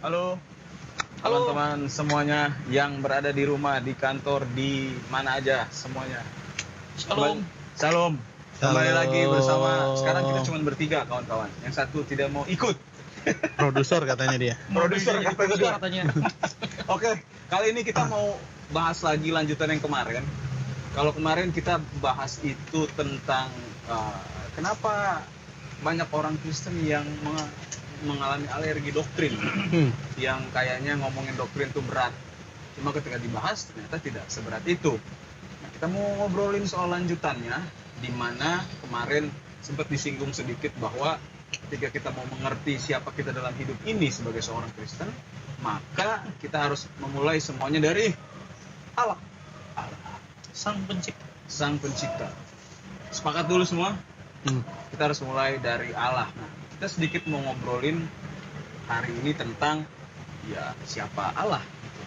Halo Halo. teman-teman semuanya yang berada di rumah, di kantor, di mana aja semuanya. Shalom. Salam. Kembali Halo. lagi bersama. Sekarang kita cuma bertiga kawan-kawan. Yang satu tidak mau ikut. Produser katanya dia. Produser Jadi produser katanya. Oke, kali ini kita mau bahas lagi lanjutan yang kemarin. Kalau kemarin kita bahas itu tentang kenapa banyak orang Kristen yang mengalami alergi doktrin, yang kayaknya ngomongin doktrin itu berat. Cuma ketika dibahas ternyata tidak seberat itu. Nah, kita mau ngobrolin soal lanjutannya, di mana kemarin sempat disinggung sedikit bahwa ketika kita mau mengerti siapa kita dalam hidup ini sebagai seorang Kristen, maka kita harus memulai semuanya dari Allah, Allah, Sang Pencipta. Sang Pencipta. Sepakat dulu semua? Kita harus mulai dari Allah. Nah, kita sedikit mau ngobrolin hari ini tentang ya siapa Allah gitu.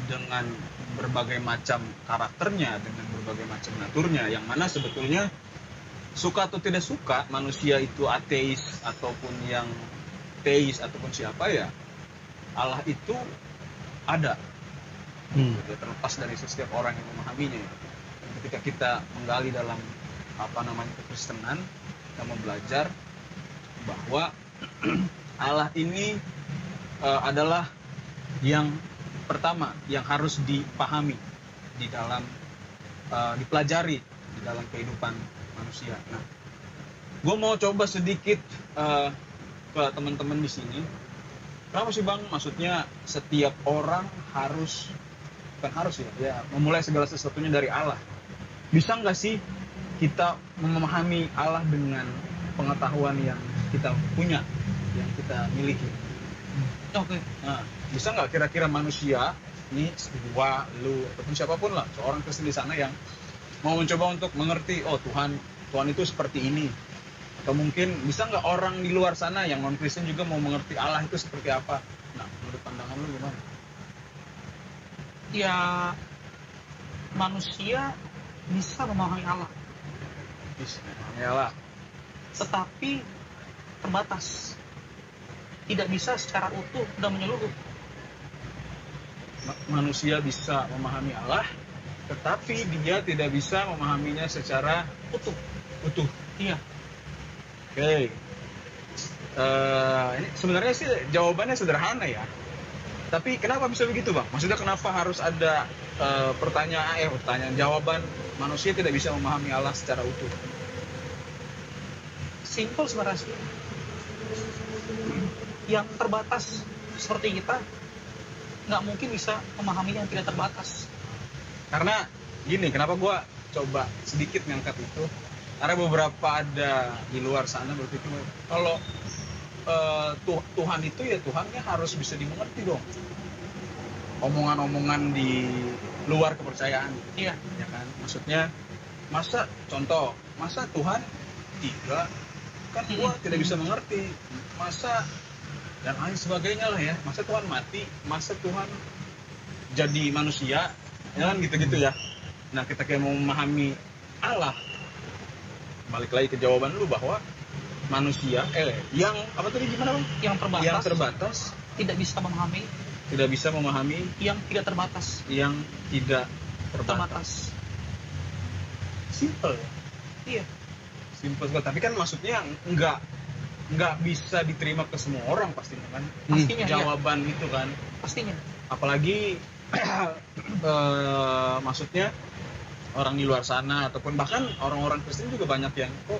Dengan berbagai macam karakternya, dengan berbagai macam naturnya, yang mana sebetulnya suka atau tidak suka manusia itu ateis ataupun yang teis ataupun siapa ya, Allah itu ada. Gitu, terlepas dari setiap orang yang memahaminya. Dan ketika kita menggali dalam kekristenan, kita mau belajar bahwa Allah ini adalah yang pertama yang harus dipahami di dalam dipelajari di dalam kehidupan manusia. Nah, gue mau coba sedikit ke teman-teman di sini. Kenapa sih Bang? Maksudnya setiap orang harus, bukan harus ya, memulai segala sesuatunya dari Allah. Bisa nggak sih kita memahami Allah dengan pengetahuan yang kita punya, yang kita miliki? Oke. Nah, bisa nggak kira-kira manusia ini, gua, lu, ataupun siapapun lah, seorang Kristen di sana yang mau mencoba untuk mengerti, oh Tuhan itu seperti ini. Atau mungkin bisa nggak orang di luar sana yang non Kristen juga mau mengerti Allah itu seperti apa? Nah, menurut pandangan lu gimana? Ya, manusia bisa memahami Allah, Yalah. tetapi terbatas. Tidak bisa secara utuh dan menyeluruh. Manusia bisa memahami Allah, tetapi dia tidak bisa memahaminya secara utuh. Iya. Oke. Ini sebenarnya sih jawabannya sederhana ya. Tapi kenapa bisa begitu Bang? Maksudnya kenapa harus ada pertanyaan jawaban manusia tidak bisa memahami Allah secara utuh? Simple sebenarnya sih. Yang terbatas seperti kita nggak mungkin bisa memahami yang tidak terbatas. Karena gini, kenapa gue coba sedikit ngangkat itu? Karena beberapa ada di luar sana berpikir kalau Tuhan itu ya Tuhannya harus bisa dimengerti dong. Omongan-omongan di luar kepercayaan. Iya. Ya kan? Maksudnya masa Tuhan tiga kan gua tidak bisa mengerti, masa dan lain sebagainya lah ya, masa Tuhan mati, masa Tuhan jadi manusia, ya kan gitu-gitu ya. Nah, kita kayak mau memahami Allah, balik lagi ke jawaban lu bahwa manusia yang apa tadi gimana Bang? Yang terbatas Tidak bisa memahami yang tidak terbatas. yang tidak terbatas. Simple ya. Iya. Simple sekali, tapi kan maksudnya nggak bisa diterima ke semua orang pastinya kan. Pastinya, jawaban itu kan. Pastinya. Apalagi maksudnya orang di luar sana ataupun bahkan orang-orang Kristen juga banyak yang kok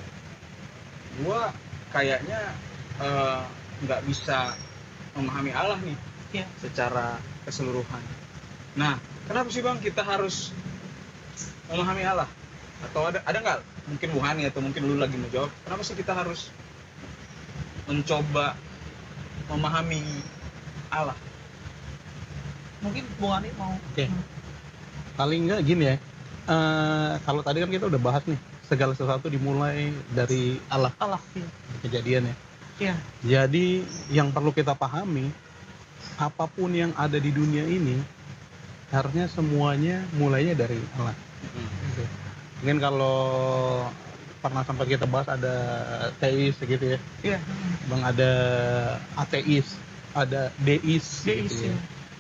gua kayaknya nggak bisa memahami Allah nih secara keseluruhan. Nah, kenapa sih Bang kita harus memahami Allah? Atau ada nggak mungkin Bu Hani atau mungkin lu lagi mau jawab, kenapa sih kita harus mencoba memahami Allah? Mungkin Bu Hani mau. Oke. Paling nggak gini ya, kalau tadi kan kita udah bahas nih, segala sesuatu dimulai dari Allah. Iya. Kejadian ya. Iya. Jadi yang perlu kita pahami, apapun yang ada di dunia ini harusnya semuanya mulainya dari Allah. Gitu. Mungkin kalau pernah sampai kita bahas ada teis gitu ya, Iya. Bang, ada ateis. ada deis Deis, gitu ya. ya.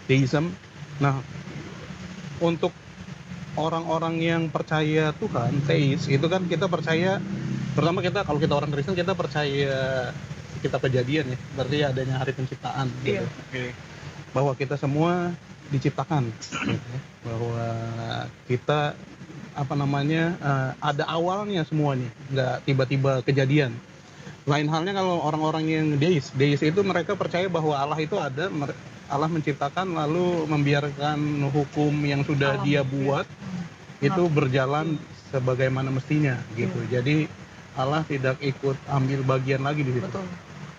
Deism. Nah, untuk orang-orang yang percaya Tuhan, teis, itu kan kita percaya, pertama kita kalau kita orang Kristen kita percaya kita kejadian ya, berarti adanya hari penciptaan gitu. Iya. Oke. Bahwa kita semua diciptakan gitu ya. Bahwa kita ada awalnya semuanya, nggak tiba-tiba kejadian. Lain halnya kalau orang-orang yang deis itu mereka percaya bahwa Allah itu ada, Allah menciptakan lalu membiarkan hukum yang sudah Alam, dia iya. buat itu berjalan sebagaimana mestinya gitu. Jadi Allah tidak ikut ambil bagian lagi di situ. Betul.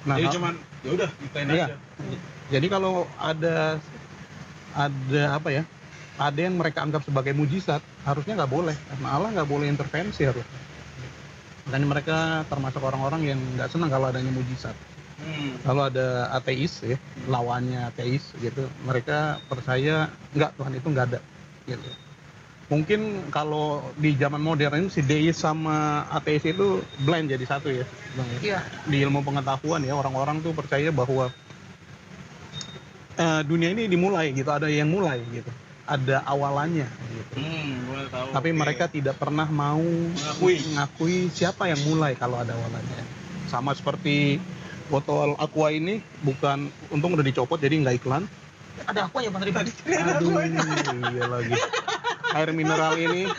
Nah, Jadi cuman ya udah ikutin iya. aja. Jadi kalau ada apa ya? Ada yang mereka anggap sebagai mujizat, harusnya nggak boleh. Karena Allah nggak boleh intervensi harusnya. Makanya mereka termasuk orang-orang yang nggak senang kalau adanya mujizat. Kalau ada ateis ya, lawannya ateis gitu, mereka percaya nggak, Tuhan itu nggak ada gitu. Mungkin kalau di zaman modern si deis sama ateis itu blend jadi satu ya, Bang. Iya. Di ilmu pengetahuan ya, orang-orang tuh percaya bahwa dunia ini dimulai gitu, ada yang mulai gitu, ada awalannya gitu. Boleh tahu. Tapi Oke. mereka tidak pernah mau mengakui siapa yang mulai kalau ada awalannya. Sama seperti botol aqua ini, bukan, untung udah dicopot jadi nggak iklan. Ada aku ya Bang Ribadi. Aduh, iya lagi. Air mineral ini,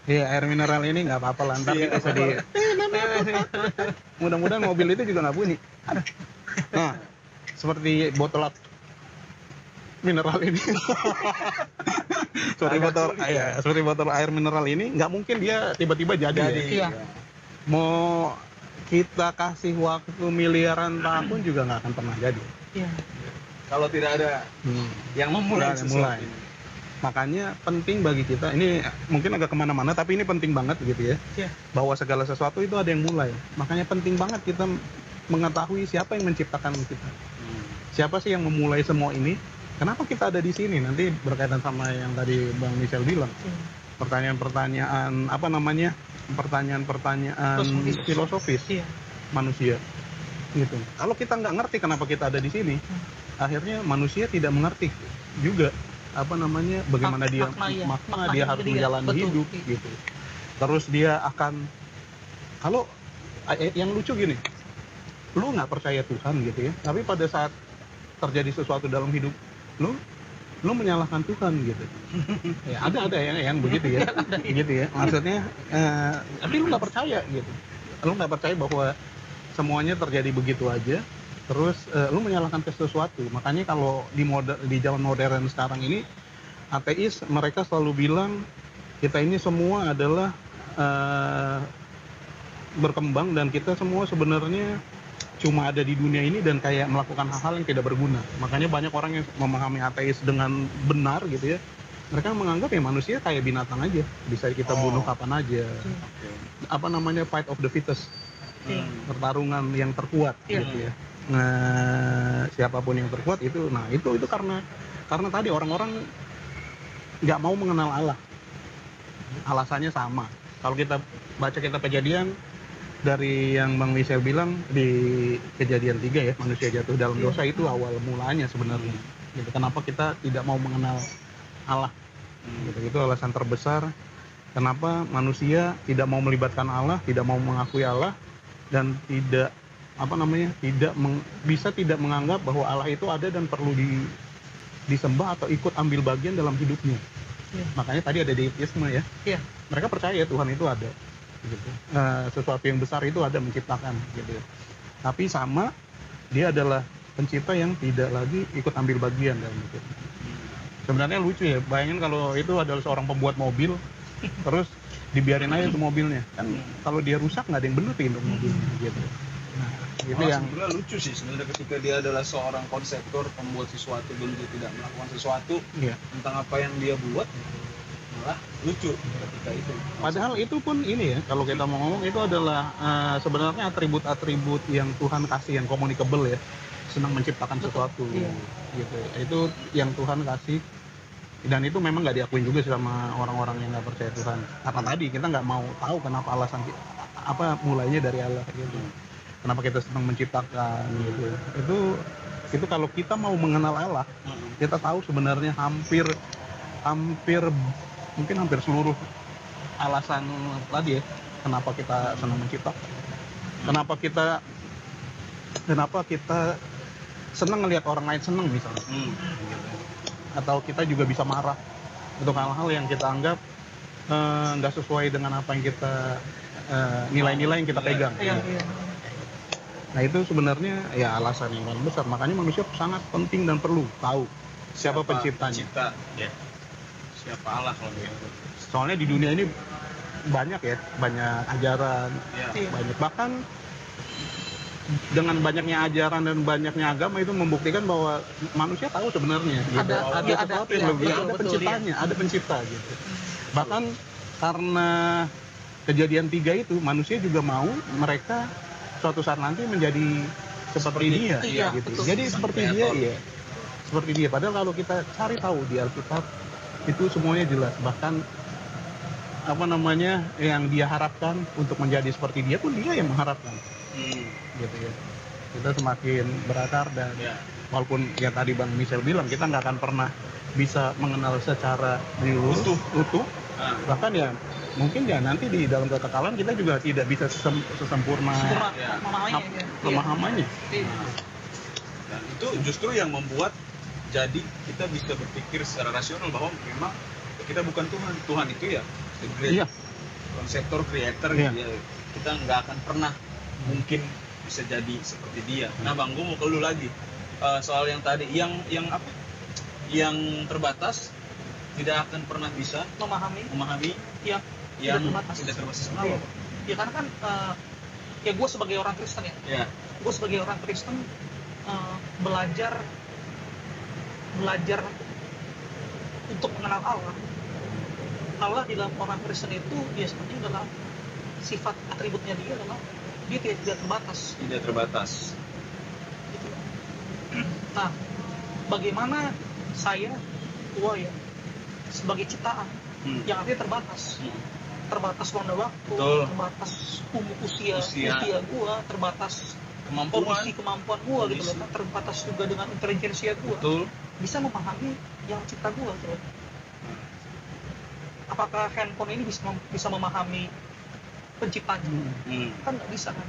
iya air mineral ini nggak apa-apa lah, ntar kita bisa di. Mudah-mudahan mobil itu juga nggak bunyi. Nah, seperti botol mineral ini. Seperti botol air mineral ini, nggak mungkin dia tiba-tiba jadi. Iya. Mau kita kasih waktu miliaran tahun juga nggak akan pernah jadi. Iya. Kalau tidak ada yang memulai Nggak ada sesuatu. mulai. Makanya penting bagi kita, ini mungkin agak kemana-mana, tapi ini penting banget gitu ya, Iya. bahwa segala sesuatu itu ada yang mulai. Makanya penting banget kita mengetahui siapa yang menciptakan kita, siapa sih yang memulai semua ini, kenapa kita ada di sini. Nanti berkaitan sama yang tadi Bang Michel bilang, pertanyaan-pertanyaan pertanyaan-pertanyaan filosofis Iya. manusia gitu. Kalau kita nggak ngerti kenapa kita ada di sini, akhirnya manusia tidak mengerti juga bagaimana makna dia harus menjalani Betul. hidup gitu. Terus dia akan, kalau yang lucu gini, lu nggak percaya Tuhan gitu ya, tapi pada saat terjadi sesuatu dalam hidup lu menyalahkan Tuhan gitu. Ya, ada yang begitu ya, begitu ya. Maksudnya, tapi lu nggak percaya gitu. Lu nggak percaya bahwa semuanya terjadi begitu aja. Terus lu menyalahkan ke sesuatu. Makanya kalau di zaman modern sekarang ini, ateis mereka selalu bilang kita ini semua adalah berkembang dan kita semua sebenarnya cuma ada di dunia ini dan kayak melakukan hal-hal yang tidak berguna. Makanya banyak orang yang memahami ateis dengan benar gitu ya. Mereka menganggap ya manusia kayak binatang aja, bisa kita bunuh kapan aja. Fight of the fittest. Pertarungan yang terkuat gitu ya. Nah, siapapun yang terkuat itu, nah itu karena tadi orang-orang nggak mau mengenal Allah. Alasannya sama. Kalau kita baca kitab Kejadian, dari yang Bang Michel bilang di Kejadian 3 ya, manusia jatuh dalam dosa itu awal mulanya sebenarnya. Gitu. Kenapa kita tidak mau mengenal Allah? Gitu. Itu alasan terbesar kenapa manusia tidak mau melibatkan Allah, tidak mau mengakui Allah, dan tidak tidak menganggap bahwa Allah itu ada dan perlu disembah atau ikut ambil bagian dalam hidupnya. Makanya tadi ada deisme ya. Mereka percaya Tuhan itu ada. Gitu. Sesuatu yang besar itu ada menciptakan gitu. Tapi sama, dia adalah pencipta yang tidak lagi ikut ambil bagian dalam itu. Sebenarnya lucu ya, bayangin kalau itu adalah seorang pembuat mobil, terus dibiarin aja untuk mobilnya, kan kalau dia rusak nggak ada yang benerin untuk mobilnya gitu. Nah, itu yang sebenarnya lucu sih sebenarnya ketika dia adalah seorang konseptor, pembuat sesuatu dan dia tidak melakukan sesuatu tentang apa yang dia buat, malah lucu ketika itu. Padahal itu pun ini ya, kalau kita mau ngomong itu adalah sebenarnya atribut-atribut yang Tuhan kasih, yang communicable ya, senang menciptakan sesuatu gitu. Itu yang Tuhan kasih, dan itu memang nggak diakuin juga sama orang-orang yang nggak percaya Tuhan. Karena tadi kita nggak mau tahu kenapa alasan apa mulainya dari Allah gitu. kenapa kita senang menciptakan gitu. Itu kalau kita mau mengenal Allah, kita tahu sebenarnya hampir mungkin hampir seluruh alasan tadi ya, kenapa kita senang menciptakan. Kenapa kita senang ngelihat orang lain senang misalnya. Atau kita juga bisa marah untuk hal-hal yang kita anggap nggak sesuai dengan apa yang kita nilai-nilai yang kita pegang. Iya. Nah itu sebenarnya ya alasan yang paling besar. Makanya manusia sangat penting dan perlu tahu siapa penciptanya. Ya. Siapa Allah kalau begitu. Soalnya di dunia ini banyak ajaran, banyak, bahkan dengan banyaknya ajaran dan banyaknya agama itu membuktikan bahwa manusia tahu sebenarnya gitu. Ada sesuatu yang lebih, ada penciptanya, ada pencipta gitu. Bahkan karena kejadian 3 itu, manusia juga mau mereka suatu saat nanti menjadi seperti dia gitu. Betul. Jadi seperti dia. Padahal kalau kita cari tahu di Alkitab itu semuanya jelas. Bahkan yang dia harapkan untuk menjadi seperti dia pun dia yang mengharapkan. Gitu ya. Kita semakin berakar dan walaupun ya tadi Bang Michel bilang kita nggak akan pernah bisa mengenal secara utuh. Bahkan ya mungkin ya nanti di dalam kekekalan kita juga tidak bisa sesempurna pemahamannya. Dan itu justru yang membuat jadi kita bisa berpikir secara rasional bahwa memang kita bukan Tuhan. Tuhan itu ya konseptor, creator gitu ya. Kita nggak akan pernah mungkin bisa jadi seperti dia. Nah Bang, gue mau ke lu lagi soal yang tadi yang apa? Yang terbatas tidak akan pernah bisa memahami yang tidak terbatas. Kenapa? Ya karena kan ya gue sebagai orang Kristen gue sebagai orang Kristen belajar untuk mengenal Allah di dalam orang Kristen itu biasanya adalah sifat atributnya dia adalah dia tidak terbatas. Gitu. Nah, bagaimana gua sebagai ciptaan yang artinya terbatas pada waktu, terbatas usia gua, terbatas kemampuan gua gitu loh, terbatas juga dengan intelijensia gua. Bisa memahami yang cipta gua gitu loh. Apakah handphone ini bisa memahami penciptanya? Kan nggak bisa kan.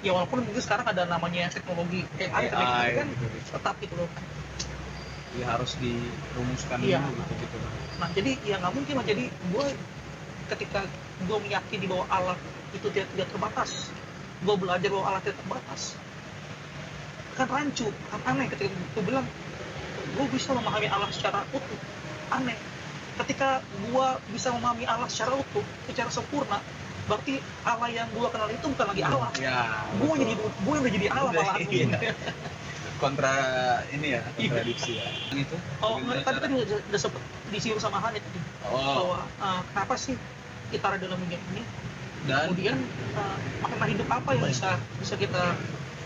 Ya walaupun mungkin sekarang ada namanya teknologi AI kan tetap gitu loh. Ya harus dirumuskan dulu gitu. Nah jadi ya nggak mungkin lah. Jadi gue ketika gue meyakini bahwa Allah itu tidak terbatas, gue belajar bahwa Allah tidak terbatas, kan rancu, kan aneh ketika gue bilang gue bisa memahami Allah secara utuh. Aneh ketika gue bisa memahami Allah secara utuh, secara sempurna, berarti Allah yang gue kenal itu bukan lagi Allah. Gue yang udah jadi Allah malah. Kontra ini ya, kontradiksi ya. Itu. Tadi udah sempat disinggung sama Hanit tadi. Bahwa kenapa sih kita ada dalam dunia ini? Dan kemudian makna hidup apa yang bisa kita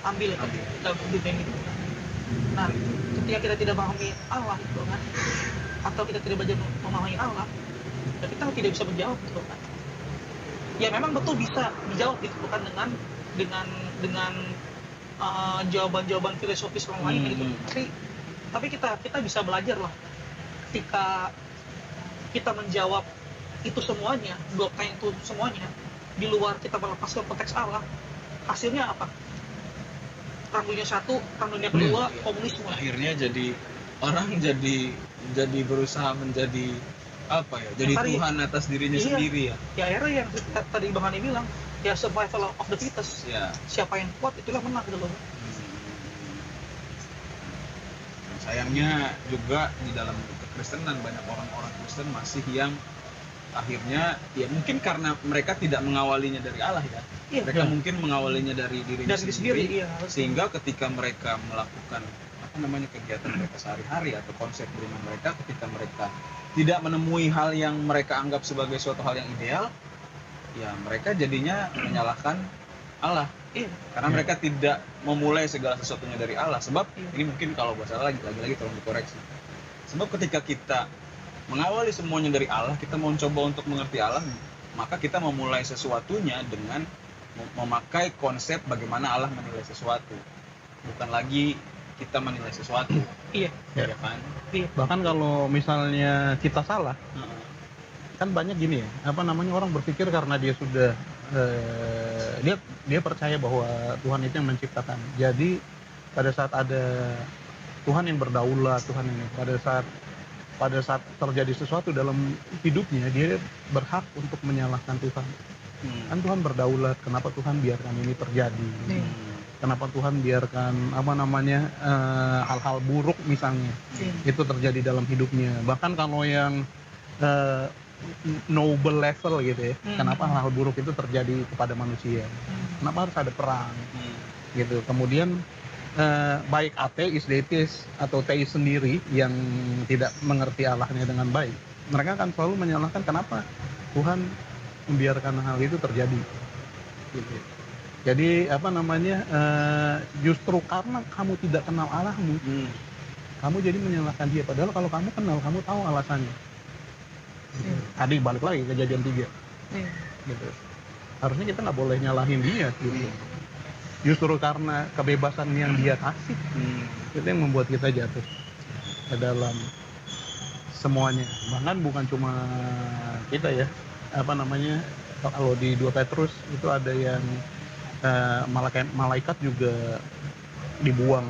ambil dalam dunia ini? Nah, ketika kita tidak memahami Allah gitu kan, atau kita tidak belajar memahami Allah, ya kita tidak bisa menjawab gitu kan. Ya memang betul bisa dijawab gitu kan dengan jawaban-jawaban filosofis orang lain gitu. Tapi kita bisa belajar lah. Ketika kita menjawab itu semuanya, doktrin itu semuanya, di luar kita melepaskan konteks Allah, hasilnya apa? Perang dunia satu, perang dunia kedua, komunisme. Akhirnya jadi orang jadi berusaha menjadi apa ya? Jadi Tuhan atas dirinya sendiri ya. Ya akhirnya yang tadi Bang Hani bilang, ya survival of the fittest. Siapa yang kuat itulah menang gitu loh. Sayangnya juga di dalam kekristenan banyak orang-orang Kristen masih yang akhirnya ya mungkin karena mereka tidak mengawalinya dari Allah ya. Mereka mungkin mengawalinya dari dirinya sendiri. Sehingga ketika mereka melakukan kegiatan mereka sehari-hari atau konsep beriman mereka, ketika mereka tidak menemui hal yang mereka anggap sebagai suatu hal yang ideal, ya mereka jadinya menyalahkan Allah. Karena mereka tidak memulai segala sesuatunya dari Allah. Sebab ini mungkin kalau bahasa lagi-lagi tolong dikoreksi. Sebab ketika kita mengawali semuanya dari Allah, kita mau coba untuk mengerti Allah, maka kita memulai sesuatunya dengan memakai konsep bagaimana Allah menilai sesuatu, bukan lagi kita menilai sesuatu. Iya. Ya kan? Iya. Bahkan kalau misalnya kita salah, kan banyak gini ya, apa namanya, orang berpikir karena dia sudah dia percaya bahwa Tuhan itu yang menciptakan. Jadi pada saat ada Tuhan yang berdaulat, Tuhan ini pada saat terjadi sesuatu dalam hidupnya, dia berhak untuk menyalahkan Tuhan. Kan Tuhan berdaulat, kenapa Tuhan biarkan ini terjadi? Kenapa Tuhan biarkan apa namanya hal-hal buruk misalnya itu terjadi dalam hidupnya? Bahkan kalau yang noble level gitu ya, kenapa hal-hal buruk itu terjadi kepada manusia? Kenapa harus ada perang? Gitu. Kemudian baik ateis, deis atau teis sendiri yang tidak mengerti Allahnya dengan baik, mereka akan selalu menyalahkan kenapa Tuhan membiarkan hal itu terjadi. Gitu. Jadi apa namanya, justru karena kamu tidak kenal Allahmu, kamu jadi menyalahkan dia. Padahal kalau kamu kenal, kamu tahu alasannya. Tadi balik lagi kejadian 3. Gitu. Harusnya kita nggak boleh nyalahin dia. Gitu. Justru karena kebebasan yang dia kasih, itu yang membuat kita jatuh ke dalam semuanya. Bahkan bukan cuma kita ya, apa namanya, kalau di 2 Petrus itu ada yang malaikat juga dibuang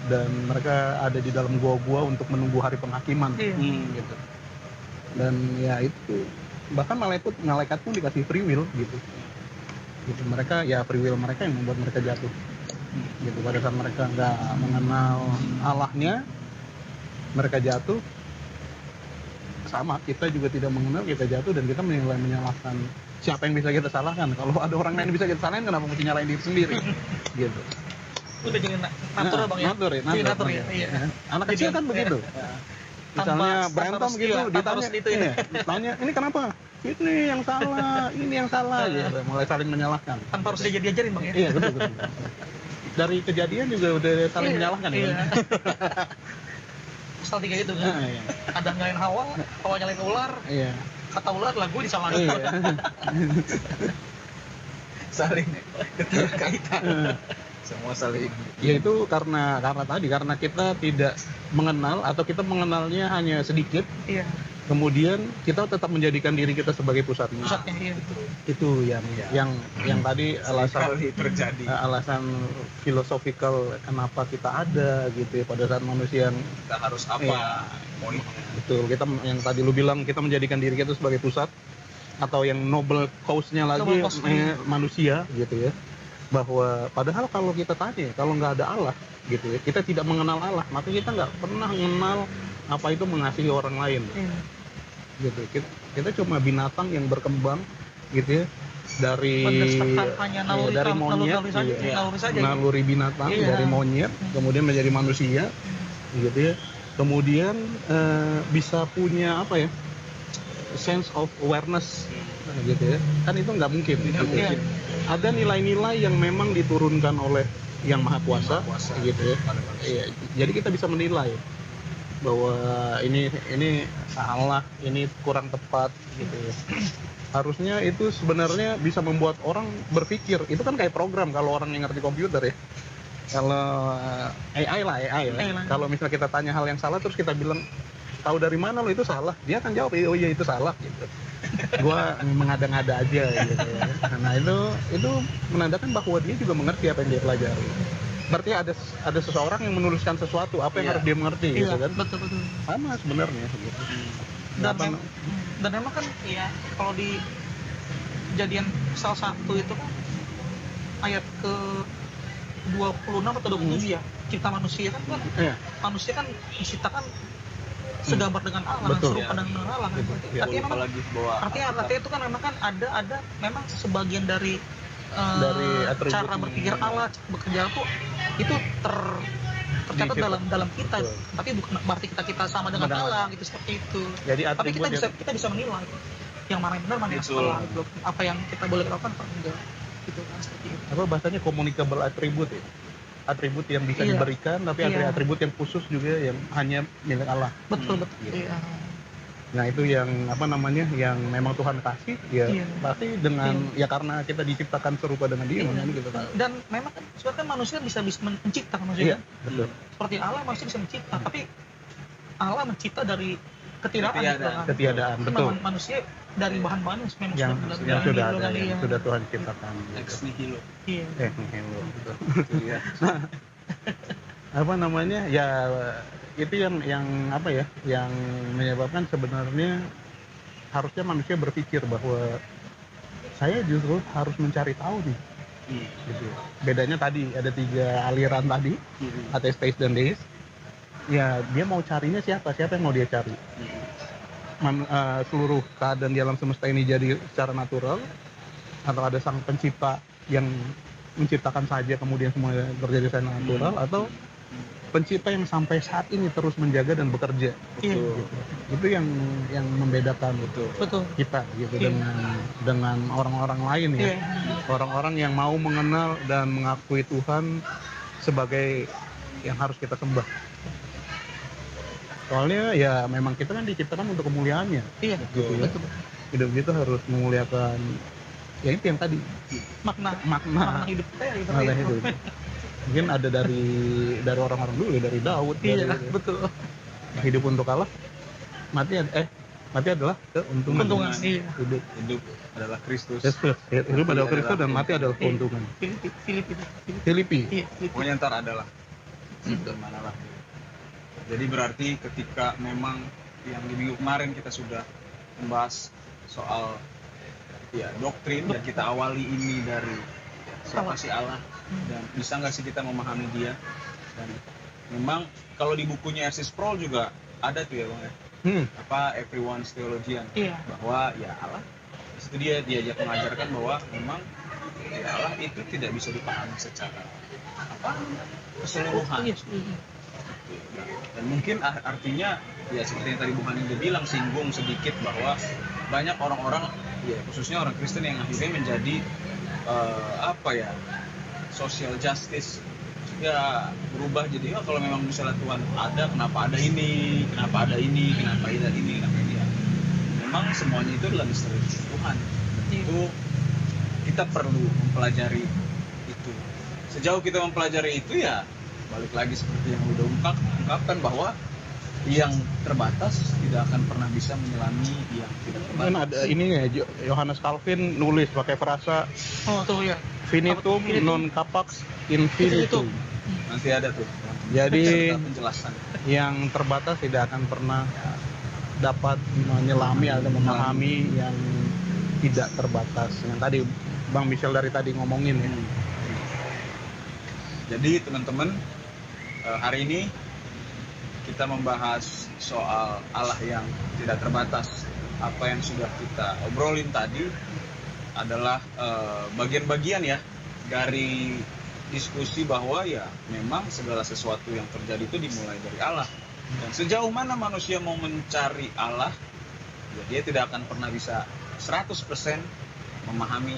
dan mereka ada di dalam gua-gua untuk menunggu hari penghakiman. Gitu. Dan ya itu, bahkan malaikat pun dikasih free will gitu. Gitu, mereka ya free will mereka yang membuat mereka jatuh. Gitu, pada saat mereka nggak mengenal Allahnya, mereka jatuh. Sama, kita juga tidak mengenal, kita jatuh dan kita menyalahkan. Siapa yang bisa kita salahkan? Kalau ada orang lain bisa kita salahin, kenapa mesti nyalahin diri sendiri? Gitu. Udah jadi natur bang ya? Natur ya. Iya. Anak kecil kan begitu. Misalnya berantem gitu, ditanya, ini kenapa? Ini yang salah, gitu. Mulai saling menyalahkan. Tanpa harus diajarin bang ya? Iya, betul. Dari kejadian juga udah saling menyalahkan ya. Pasal 3 itu kan? Iya. Ada nyalain Hawa nyalain ular. Iya. Kata ular lah, gue disalahin. Iya. Saling keterkaitan. Semua saling. Ya itu karena kita tidak mengenal atau kita mengenalnya hanya sedikit. Iya. Kemudian kita tetap menjadikan diri kita sebagai pusatnya. Iya. Itu yang tadi alasan filosofikal kenapa kita ada gitu ya, pada saat manusia kita harus apa? Poinnya. Betul, kita yang tadi lu bilang kita menjadikan diri kita sebagai pusat, atau yang noble cause-nya lagi manusia gitu ya. Bahwa padahal kalau kita tanya, kalau nggak ada Allah gitu ya, kita tidak mengenal Allah, maka kita nggak pernah mengenal apa itu mengasihi orang lain. Gitu. Kita cuma binatang yang berkembang gitu ya, dari monyet, naluri binatang, dari monyet kemudian menjadi manusia gitu ya. Kemudian bisa punya apa ya, sense of awareness gitu ya, kan itu nggak mungkin. Ada nilai-nilai yang memang diturunkan oleh yang maha kuasa gitu ya. Iya, jadi kita bisa menilai bahwa ini salah, ini kurang tepat gitu ya. Harusnya itu sebenarnya bisa membuat orang berpikir. Itu kan kayak program kalau orang yang ngerti komputer ya. Kalau AI lah. Kalau misalnya kita tanya hal yang salah terus kita bilang, tahu dari mana lo itu salah, dia akan jawab oh iya itu salah gitu. Gua mengada-ngada aja gitu ya. Nah itu menandakan bahwa dia juga mengerti apa yang dia pelajari. Berarti ada seseorang yang menuliskan sesuatu, apa yang harus dia mengerti gitu kan. Betul. Sama sebenarnya gitu. Dan memang kan ya, kalau di Kejadian salah satu itu kan ayat ke 26 atau 27 ya, cipta manusia kan manusia kan diciptakan segambar dengan Allah, serupa dengan Allah kan. Artinya itu kan memang kan ada memang sebagian dari cara berpikir Allah bekerja itu tercatat dalam kita. Tapi bukan berarti kita sama dengan Allah gitu, seperti itu. Jadi tapi kita bisa menilai yang mana yang benar, mana yang salah, apa yang kita boleh lakukan, apa enggak gitu kan, seperti itu. Apa bahasanya communicable attribute ya? Atribut yang bisa diberikan, tapi ada atribut yang khusus juga yang hanya milik Allah. Betul. Gitu. Iya. Nah itu yang apa namanya, yang memang Tuhan kasih, ya Iya. pasti dengan ya karena kita diciptakan serupa dengan Dia, makanya gitu kan. Dan memang kan sebenarnya kan manusia bisa mencipta kan manusia. Iya, betul. Seperti Allah manusia bisa mencipta, tapi Allah mencipta dari ketiadaan. Ketiadaan, Kan betul. Manusia dari bahan-bahan memang Yang sudah ada, dari yang sudah Tuhan ciptakan. Ex nihilo. Iya. Nihilo, betul. Itu ya. Apa namanya, ya itu yang apa ya, yang menyebabkan sebenarnya harusnya manusia berpikir bahwa saya justru harus mencari tahu nih, gitu. Bedanya tadi ada 3 aliran tadi, ateis, teis, dan deis. Ya dia mau carinya siapa yang mau dia cari. Seluruh keadaan di alam semesta ini jadi secara natural, atau ada sang pencipta yang menciptakan saja kemudian semua terjadi secara natural, atau pencipta yang sampai saat ini terus menjaga dan bekerja. Iya. Gitu. Itu yang membedakan Betul. kita gitu Iya. dengan orang-orang lain ya. Iya. Orang-orang yang mau mengenal dan mengakui Tuhan sebagai yang harus kita sembah. Soalnya ya memang kita kan diciptakan untuk kemuliaannya. Iya. Gitu ya. Betul. Hidup kita harus memuliakan ya itu yang tadi Makna hidup kita ya gitu. makna hidup. Mungkin ada dari orang-orang dulu ya, dari Daud. Iya, dari, betul. hidup untuk Allah, mati adalah keuntungan. Keuntungan, iya. Hidup adalah Kristus. Hidup adalah Kristus dan mati adalah keuntungan. Filipi. Iya, Pokoknya ntar adalah. Dan mana lah. Jadi berarti ketika memang yang di minggu kemarin kita sudah membahas soal ya doktrin, dan kita awali ini dari siapa sih Allah dan bisa nggak sih kita memahami Dia. Dan memang kalau di bukunya R.C. Sproul juga ada tuh ya Bang ya, apa Everyone's Theologian, Iya. bahwa ya Allah itu dia diajak mengajarkan bahwa memang ya Allah itu tidak bisa dipahami secara keseluruhan. Iya. Dan mungkin artinya ya seperti yang tadi Bung Hani udah bilang, singgung sedikit bahwa banyak orang-orang ya khususnya orang Kristen yang akhirnya menjadi social justice, ya berubah jadi kalau memang misalnya Tuhan ada, kenapa ada ini, kenapa ada ini, kenapa ini ya. Memang semuanya itu adalah misteri Tuhan. Itu kita perlu mempelajari itu. Sejauh kita mempelajari itu ya balik lagi seperti yang udah ungkapkan bahwa yang terbatas tidak akan pernah bisa menyelami yang tidak terbatas. Kan ada ini ya, Yohanes Calvin nulis pakai frasa Tuh ya. finitum non capax infinitum. Nanti ada tuh. Jadi penjelasan. Yang terbatas tidak akan pernah dapat menyelami atau memahami yang tidak terbatas. Yang tadi Bang Michel dari tadi ngomongin ya. Jadi teman-teman, hari ini kita membahas soal Allah yang tidak terbatas. Apa yang sudah kita obrolin tadi adalah bagian-bagian ya dari diskusi bahwa ya memang segala sesuatu yang terjadi itu dimulai dari Allah. Dan sejauh mana manusia mau mencari Allah, ya dia tidak akan pernah bisa 100% memahami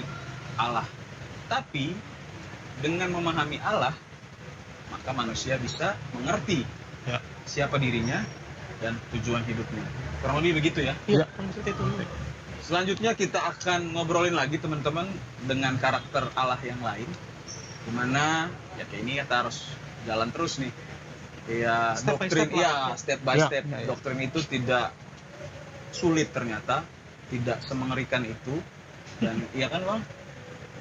Allah. Tapi dengan memahami Allah, maka manusia bisa mengerti siapa dirinya dan tujuan hidupnya. Kurang lebih begitu ya. Iya. Selanjutnya kita akan ngobrolin lagi teman-teman dengan karakter Allah yang lain, dimana ya kayak ini kita harus jalan terus nih. Ya Step by doktrin, step lah. step by step. Doktrin itu tidak sulit ternyata, tidak semengerikan itu, dan iya kan Bang,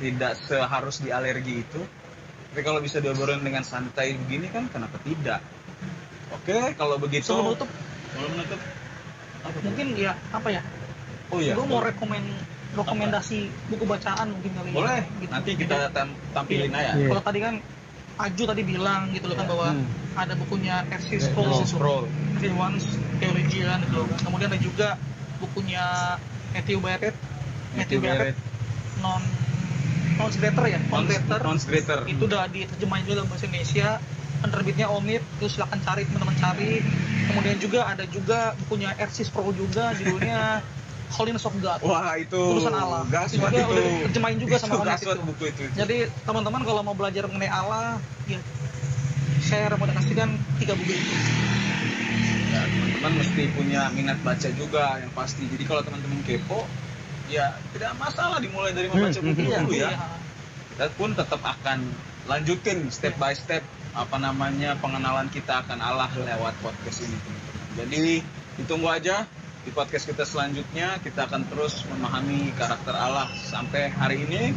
tidak seharus dialergi itu. Tapi kalau bisa diobrolin dengan santai begini kan, kenapa tidak? Oke, kalau begitu. Sebelum menutup, mungkin ya apa ya? Oh iya. Gue mau rekomendasi buku bacaan mungkin kali ya. Boleh. Gitu. Nanti kita tampilin aja. Iya. Kalau tadi kan Aju tadi bilang gitu loh kan bahwa ada bukunya R.C. Sproul, Everyone's Theologian gitu. Kemudian ada juga bukunya Matthew Barrett, Nons Greater. Itu udah diterjemahin juga dalam bahasa Indonesia. Penerbitnya Omid, terus silakan cari, teman-teman cari. Kemudian juga ada juga bukunya R.C. Sproul juga, judulnya Holiness of God. Wah, itu urusan Allah. Gaswat Juga itu. udah diterjemahin juga sama Omid Gaswat itu. buku itu. Jadi teman-teman kalau mau belajar mengenai Allah, ya saya rekomendasikan 3 buku itu. Ya, teman-teman mesti punya minat baca juga yang pasti. Jadi kalau teman-teman kepo, ya tidak masalah dimulai dari membaca buku dulu ya. Kita pun tetap akan lanjutin step by step pengenalan kita akan Allah lewat podcast ini, teman-teman. Jadi ditunggu aja di podcast kita selanjutnya, kita akan terus memahami karakter Allah. Sampai hari ini,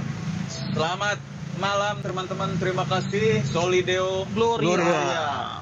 selamat malam teman-teman, terima kasih. Soli Deo Gloria.